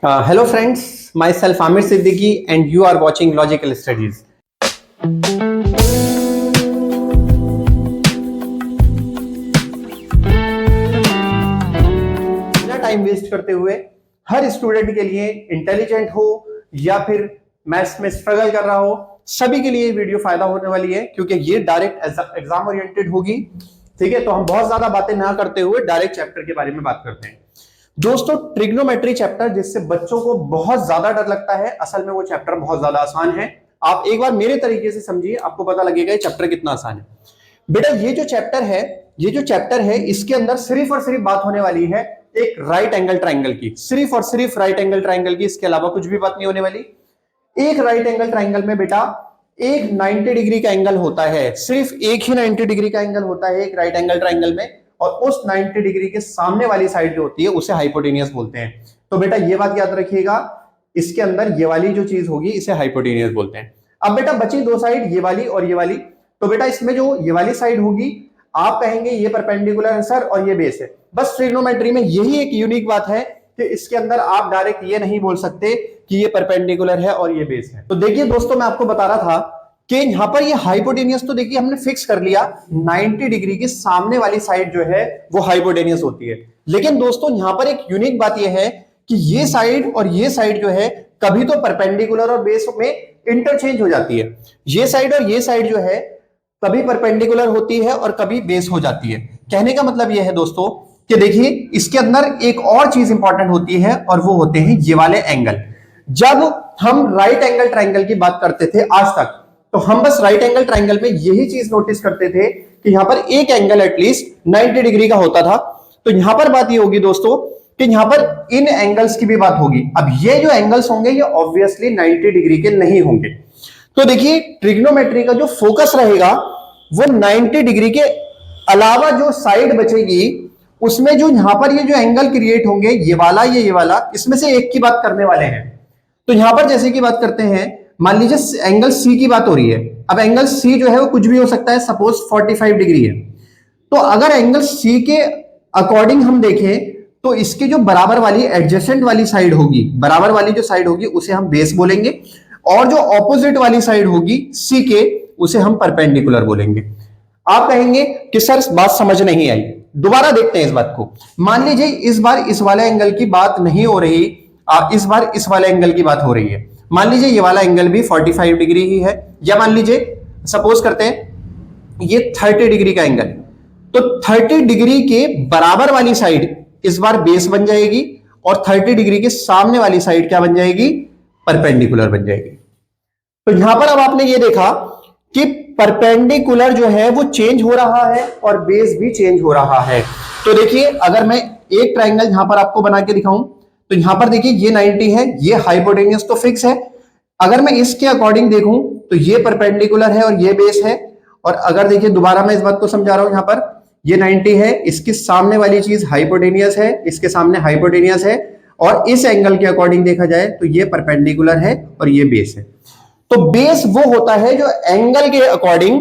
Hello friends, myself Amir Siddiqui and you are watching Logical Studies. बिना time waste करते हुए हर student के लिए, इंटेलिजेंट हो या फिर मैथ्स में स्ट्रगल कर रहा हो, सभी के लिए ये वीडियो फायदा होने वाली है क्योंकि ये डायरेक्ट एग्जाम ओरिएंटेड होगी। ठीक है, तो हम बहुत ज्यादा बातें ना करते हुए डायरेक्ट चैप्टर के बारे में बात करते हैं। दोस्तों, ट्रिग्नोमेट्री चैप्टर जिससे बच्चों को बहुत ज्यादा डर लगता है, असल में वो चैप्टर बहुत ज्यादा आसान है। आप एक बार मेरे तरीके से समझिए, आपको पता लगेगा ये चैप्टर कितना आसान है। बेटा, ये जो चैप्टर है इसके अंदर सिर्फ और सिर्फ बात होने वाली है एक राइट एंगल ट्राइंगल की, सिर्फ और सिर्फ राइट एंगल ट्राइंगल की, इसके अलावा कुछ भी बात नहीं होने वाली। एक राइट एंगल ट्राइंगल में बेटा एक 90 डिग्री का एंगल होता है, सिर्फ एक ही 90 डिग्री का एंगल होता है एक राइट एंगल ट्राइंगल में, और उस 90 डिग्री के सामने वाली साइड जो होती है उसे हाइपोटेनियस बोलते हैं। तो बेटा ये बात याद रखिएगा, इसके अंदर ये वाली जो चीज होगी इसे हाइपोटेनियस बोलते हैं। अब बेटा बची दो साइड, ये वाली और ये वाली। तो बेटा इसमें जो ये वाली साइड होगी, आप कहेंगे ये परपेंडिकुलर है सर और ये बेस है। बस ट्रिग्नोमेट्री में यही एक यूनिक बात है कि इसके अंदर आप डायरेक्ट ये नहीं बोल सकते कि ये परपेंडिकुलर है और ये बेस है। तो देखिए दोस्तों, मैं आपको बता रहा था कि यहां पर ये हाइपोटेनियस तो देखिए हमने फिक्स कर लिया, 90 डिग्री के सामने वाली साइड जो है वो हाइपोटेनियस होती है। लेकिन दोस्तों यहां पर एक यूनिक बात ये है कि ये साइड और ये साइड जो है कभी तो परपेंडिकुलर और बेस में इंटरचेंज हो जाती है। ये साइड और ये साइड जो है कभी परपेंडिकुलर होती है और कभी बेस हो जाती है। कहने का मतलब यह है दोस्तों कि देखिए इसके अंदर एक और चीज इंपॉर्टेंट होती है और वो होते हैं ये वाले एंगल। जब हम राइट एंगल ट्राइंगल की बात करते थे आज तक, तो हम बस राइट एंगल ट्राइंगल में यही चीज नोटिस करते थे कि यहां पर एक एंगल एटलीस्ट 90 डिग्री का होता था। तो यहां पर बात ये होगी दोस्तों कि यहां पर इन एंगल्स की भी बात होगी। अब ये जो एंगल्स होंगे ये ऑब्वियसली 90 डिग्री के नहीं होंगे। तो देखिए ट्रिग्नोमेट्री का जो फोकस रहेगा वो 90 डिग्री के अलावा जो साइड बचेगी उसमें जो यहां पर ये जो एंगल क्रिएट होंगे, ये वाला, इसमें से एक की बात करने वाले हैं। तो यहां पर जैसे की बात करते हैं, मान लीजिए एंगल सी की बात हो रही है। अब एंगल सी जो है वो कुछ भी हो सकता है, सपोज 45 डिग्री है। तो अगर एंगल सी के अकॉर्डिंग हम देखें तो इसकी जो बराबर वाली एडजेसेंट वाली साइड होगी, बराबर वाली जो साइड होगी उसे हम बेस बोलेंगे, और जो ऑपोजिट वाली साइड होगी सी के उसे हम परपेंडिकुलर बोलेंगे। आप कहेंगे कि सर बात समझ नहीं आई, दोबारा देखते हैं इस बात को। मान लीजिए इस बार इस वाले एंगल की बात नहीं हो रही, इस बार इस वाले एंगल की बात हो रही है। मान लीजिए ये वाला एंगल भी 45 डिग्री ही है, या मान लीजिए सपोज करते हैं ये 30 डिग्री का एंगल। तो 30 डिग्री के बराबर वाली साइड इस बार बेस बन जाएगी और 30 डिग्री के सामने वाली साइड क्या बन जाएगी, परपेंडिकुलर बन जाएगी। तो यहां पर अब आपने ये देखा कि परपेंडिकुलर जो है वो चेंज हो रहा है और बेस भी चेंज हो रहा है। तो देखिए अगर मैं एक ट्राइंगल यहां पर आपको बना के दिखाऊं तो यहां पर देखिए ये 90 है, ये हाइपोटेनियस तो फिक्स है। अगर मैं इसके अकॉर्डिंग देखूं तो ये परपेंडिकुलर है और ये बेस है। और अगर देखिए दोबारा मैं इस बात को समझा रहा हूं, यहां पर ये 90 है, इसके सामने वाली चीज हाइपोटेनियस है, इसके सामने हाइपोटेनियस है, और इस एंगल के अकॉर्डिंग देखा जाए तो ये परपेंडिकुलर है और ये बेस है। तो बेस वो होता है जो एंगल के अकॉर्डिंग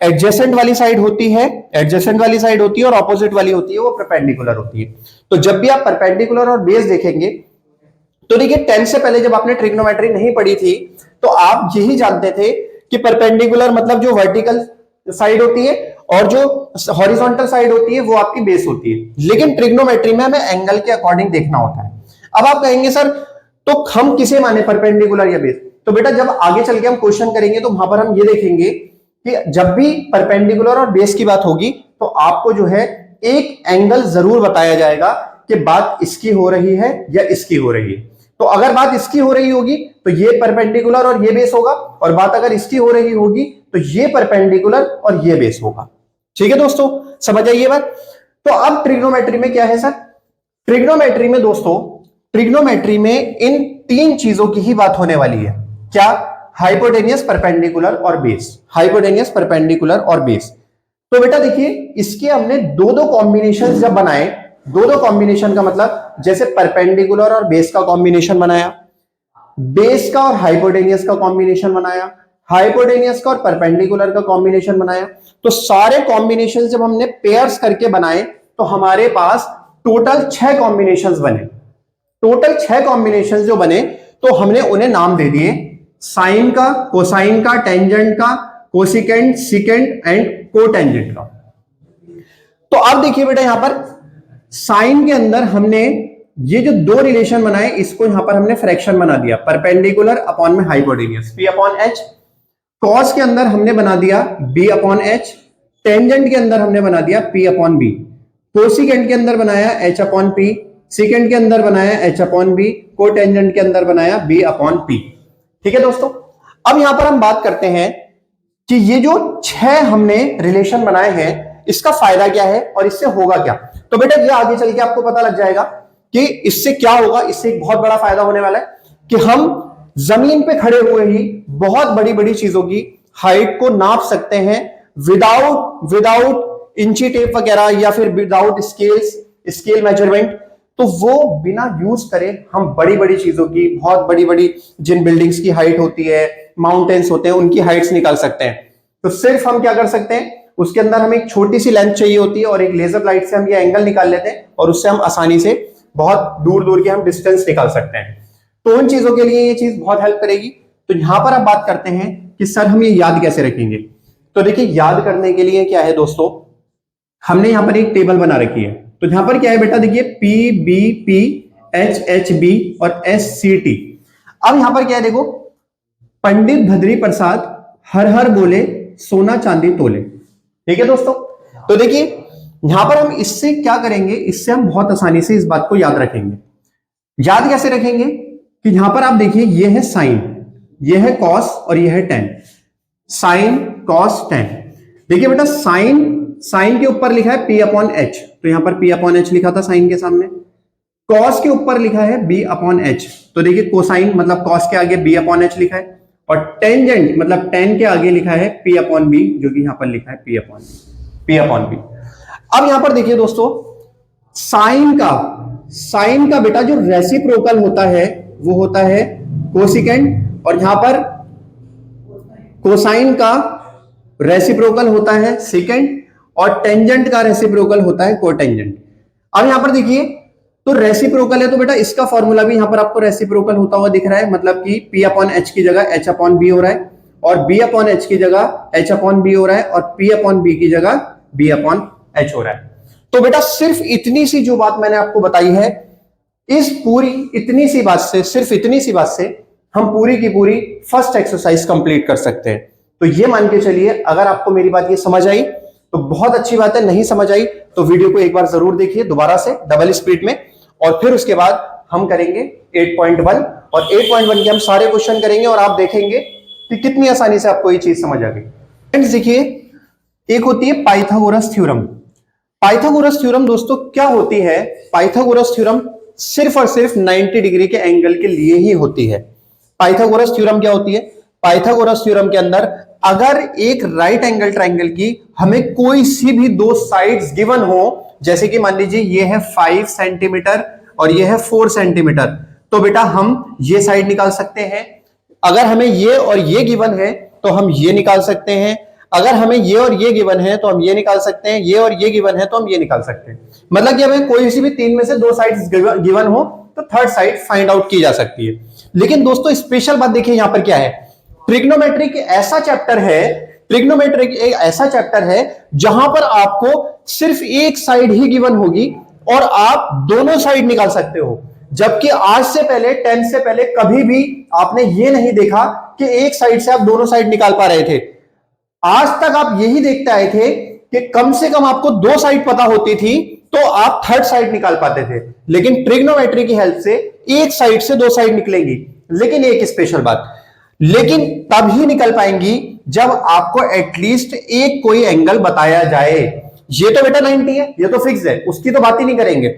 एडजेसेंट वाली साइड होती है, और ऑपोजिट वाली होती है वो परपेंडिकुलर होती है। तो जब भी आप परपेंडिकुलर और बेस देखेंगे तो देखिए 10 से पहले जब आपने ट्रिग्नोमेट्री नहीं पढ़ी थी तो आप यही जानते थे कि परपेंडिकुलर मतलब जो वर्टिकल साइड होती है और जो हॉरिजॉन्टल साइड होती है वो आपकी बेस होती है। लेकिन ट्रिग्नोमेट्री में हमें एंगल के अकॉर्डिंग देखना होता है। अब आप कहेंगे सर तो हम किसे माने, परपेंडिकुलर या बेस? तो बेटा जब आगे चल के हम क्वेश्चन करेंगे तो वहां पर हम ये देखेंगे कि जब भी परपेंडिकुलर और बेस की बात होगी तो आपको जो है एक एंगल जरूर बताया जाएगा कि बात इसकी हो रही है या इसकी हो रही है। तो अगर बात इसकी हो रही होगी तो ये परपेंडिकुलर और ये बेस होगा, और बात अगर इसकी हो रही होगी तो ये परपेंडिकुलर और ये बेस होगा। ठीक है दोस्तों, समझ आइए बात। तो अब ट्रिग्नोमेट्री में क्या है सर, ट्रिग्नोमेट्री में दोस्तों, ट्रिग्नोमेट्री में इन तीन चीजों की ही बात होने वाली है। क्या? हाइपोटेनियस, परपेंडिकुलर और बेस, हाइपोटेनियस, परपेंडिकुलर और बेस। तो बेटा देखिए इसके हमने दो दो कॉम्बिनेशन जब बनाए, दो दो कॉम्बिनेशन का मतलब जैसे परपेंडिकुलर और बेस का कॉम्बिनेशन बनाया, बेस का और हाइपोटेनियस का कॉम्बिनेशन बनाया, हाइपोटेनियस का और परपेंडिकुलर का कॉम्बिनेशन बनाया। तो सारे कॉम्बिनेशन जब हमने पेयर्स करके बनाए तो हमारे पास टोटल 6 कॉम्बिनेशंस बने। टोटल 6 कॉम्बिनेशन जो बने, तो हमने उन्हें नाम दे दिए, साइन का, कोसाइन का, टेंजेंट का, कोसिकेंट, सिकेंट एंड कोटेंजेंट का। तो अब देखिए बेटा, यहां पर साइन के अंदर हमने ये जो दो रिलेशन बनाए, इसको यहां पर हमने फ्रैक्शन बना दिया, परपेंडिकुलर अपॉन में hypotenuse, P upon H। Cos के अंदर हमने बना दिया B अपॉन H। टेंजेंट के अंदर हमने बना दिया P अपॉन B। कोसिकेंट के अंदर बनाया H अपॉन P। सिकेंट के अंदर बनाया H अपॉन B। कोटेंजेंट के अंदर बनाया B अपॉन P। ठीक है दोस्तों, अब यहां पर हम बात करते हैं कि ये जो 6 हमने रिलेशन बनाए हैं, इसका फायदा क्या है और इससे होगा क्या। तो बेटा ये आगे चल के आपको पता लग जाएगा कि इससे क्या होगा। इससे एक बहुत बड़ा फायदा होने वाला है कि हम जमीन पे खड़े हुए ही बहुत बड़ी बड़ी चीजों की हाइट को नाप सकते हैं विदाउट इंची टेप वगैरह या फिर विदाउट स्केल मेजरमेंट। तो वो बिना यूज करे हम बड़ी बड़ी चीजों की, बहुत बड़ी बड़ी जिन बिल्डिंग्स की हाइट होती है, माउंटेन्स होते हैं, उनकी हाइट्स निकाल सकते हैं। तो सिर्फ हम क्या कर सकते हैं, उसके अंदर हमें एक छोटी सी लेंथ चाहिए होती है और एक लेजर लाइट से हम ये एंगल निकाल लेते हैं और उससे हम आसानी से बहुत दूर दूर के हम डिस्टेंस निकाल सकते हैं। तो उन चीजों के लिए ये चीज बहुत हेल्प करेगी। तो यहां पर आप बात करते हैं कि सर हम ये याद कैसे रखेंगे। तो देखिए, याद करने के लिए क्या है दोस्तों, हमने यहां पर एक टेबल बना रखी है। तो यहां पर क्या है बेटा, देखिए PBP, HHB और SCT। अब यहां पर क्या है, देखो, पंडित भद्री प्रसाद हर हर बोले सोना चांदी तोले। ठीक है दोस्तों, तो देखिए यहां पर हम इससे क्या करेंगे, इससे हम बहुत आसानी से इस बात को याद रखेंगे। याद कैसे रखेंगे कि यहां पर आप देखिए, ये है साइन, ये है कॉस और ये है टेन। Sign, cos, ten. देखिए बेटा, साइन के ऊपर लिखा है P अपॉन H, तो यहां पर P अपॉन H लिखा था साइन के सामने। कॉस के ऊपर लिखा है B अपॉन H, तो देखिए कोसाइन मतलब कॉस के आगे B अपॉन H लिखा है। और टेंजेंट मतलब टेन के आगे लिखा है P अपॉन B, जो कि यहां पर लिखा है P अपॉन B। अब यहां पर देखिए दोस्तों, साइन का बेटा जो रेसिप्रोकल होता है वो होता है कोसिकेंट, और यहां पर कोसाइन का रेसिप्रोकल होता है सिकेंट, और टेंजेंट का रेसिप्रोकल होता है कोटेंजेंट। अब यहां पर देखिए, तो रेसिप्रोकल है तो बेटा इसका फॉर्मूला भी यहां पर आपको रेसिप्रोकल होता हुआ दिख रहा है, मतलब कि P अपॉन H की जगह H अपॉन B हो रहा है, और B अपॉन H की जगह H अपॉन B हो रहा है, और P अपॉन B की जगह B अपॉन H हो रहा है। तो बेटा सिर्फ इतनी सी जो बात मैंने आपको बताई है, इस पूरी इतनी सी बात से, सिर्फ इतनी सी बात से हम पूरी की पूरी फर्स्ट एक्सरसाइज कंप्लीट कर सकते हैं। तो ये मान के चलिए, अगर आपको मेरी बात ये समझ आई तो बहुत अच्छी बात है, नहीं समझ आई तो वीडियो को एक बार जरूर देखिए दोबारा से डबल स्पीड में, और फिर उसके बाद हम करेंगे 8.1, और 8.1 के हम सारे क्वेश्चन करेंगे और आप देखेंगे कि कितनी आसानी से आपको ये चीज समझ आ गई। फ्रेंड्स देखिए, एक होती है पाइथागोरस थ्योरम। पाइथागोरस थ्योरम दोस्तों क्या होती है, पाइथागोरस थ्योरम सिर्फ और सिर्फ 90 डिग्री के एंगल के लिए ही होती है। पाइथागोरस थ्योरम क्या होती है, पाइथागोरस थ्योरम के अंदर अगर एक राइट एंगल ट्रायंगल की हमें कोई सी भी दो साइड्स गिवन हो, जैसे कि मान लीजिए ये है 5 सेंटीमीटर और ये है 4 सेंटीमीटर, तो बेटा हम ये साइड निकाल सकते हैं। अगर हमें ये और ये गिवन है तो हम ये निकाल सकते हैं। अगर हमें ये और ये गिवन है तो हम ये निकाल सकते हैं। ये और ये गिवन है तो हम ये निकाल सकते हैं। मतलब कि हमें कोई सी भी तीन में से दो साइड्स गिवन हो तो थर्ड साइड फाइंड आउट की जा सकती है। लेकिन दोस्तों स्पेशल बात देखिए यहां पर क्या है, ट्रिग्नोमेट्रिक ऐसा चैप्टर है, ट्रिग्नोमेट्रिक एक ऐसा चैप्टर है जहां पर आपको सिर्फ एक साइड ही गिवन होगी और आप दोनों साइड निकाल सकते हो। जबकि आज से पहले 10 से पहले कभी भी आपने ये नहीं देखा कि एक साइड से आप दोनों साइड निकाल पा रहे थे। आज तक आप यही देखते आए थे कि कम से कम आपको दो साइड पता होती थी तो आप थर्ड साइड निकाल पाते थे। लेकिन ट्रिग्नोमेट्री की हेल्प से एक साइड से दो साइड निकलेंगी। लेकिन एक स्पेशल बात, लेकिन तब ही निकल पाएंगी जब आपको एटलीस्ट एक कोई एंगल बताया जाए। ये तो बेटा 90 है, ये तो फिक्स है, उसकी तो बात ही नहीं करेंगे।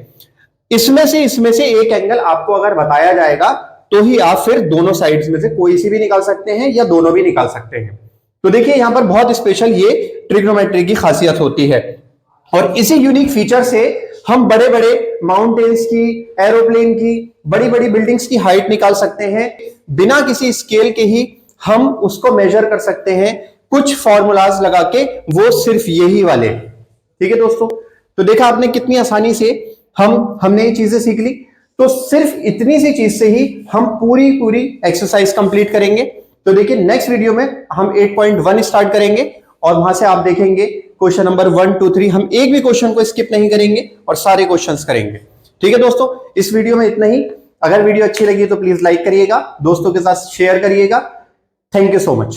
इसमें से एक एंगल आपको अगर बताया जाएगा तो ही आप फिर दोनों साइड्स में से कोई सी भी निकाल सकते हैं या दोनों भी निकाल सकते हैं। तो देखिए यहां पर बहुत स्पेशल ये ट्रिग्नोमेट्री की खासियत होती है और इसी यूनिक फीचर से हम बड़े बड़े माउंटेन्स की, एरोप्लेन की, बड़ी बड़ी बिल्डिंग्स की हाइट निकाल सकते हैं। बिना किसी स्केल के ही हम उसको मेजर कर सकते हैं कुछ फॉर्मूलाज लगा के, वो सिर्फ यही वाले। ठीक है दोस्तों, तो देखा आपने कितनी आसानी से हमने ये चीजें सीख ली। तो सिर्फ इतनी सी चीज से ही हम पूरी एक्सरसाइज कंप्लीट करेंगे। तो देखिए नेक्स्ट वीडियो में हम 8.1 स्टार्ट करेंगे और वहां से आप देखेंगे क्वेश्चन नंबर 1 2 3, हम एक भी क्वेश्चन को स्किप नहीं करेंगे और सारे क्वेश्चंस करेंगे। ठीक है दोस्तों, इस वीडियो में इतना ही। अगर वीडियो अच्छी लगी तो प्लीज लाइक करिएगा, दोस्तों के साथ शेयर करिएगा। Thank you so much.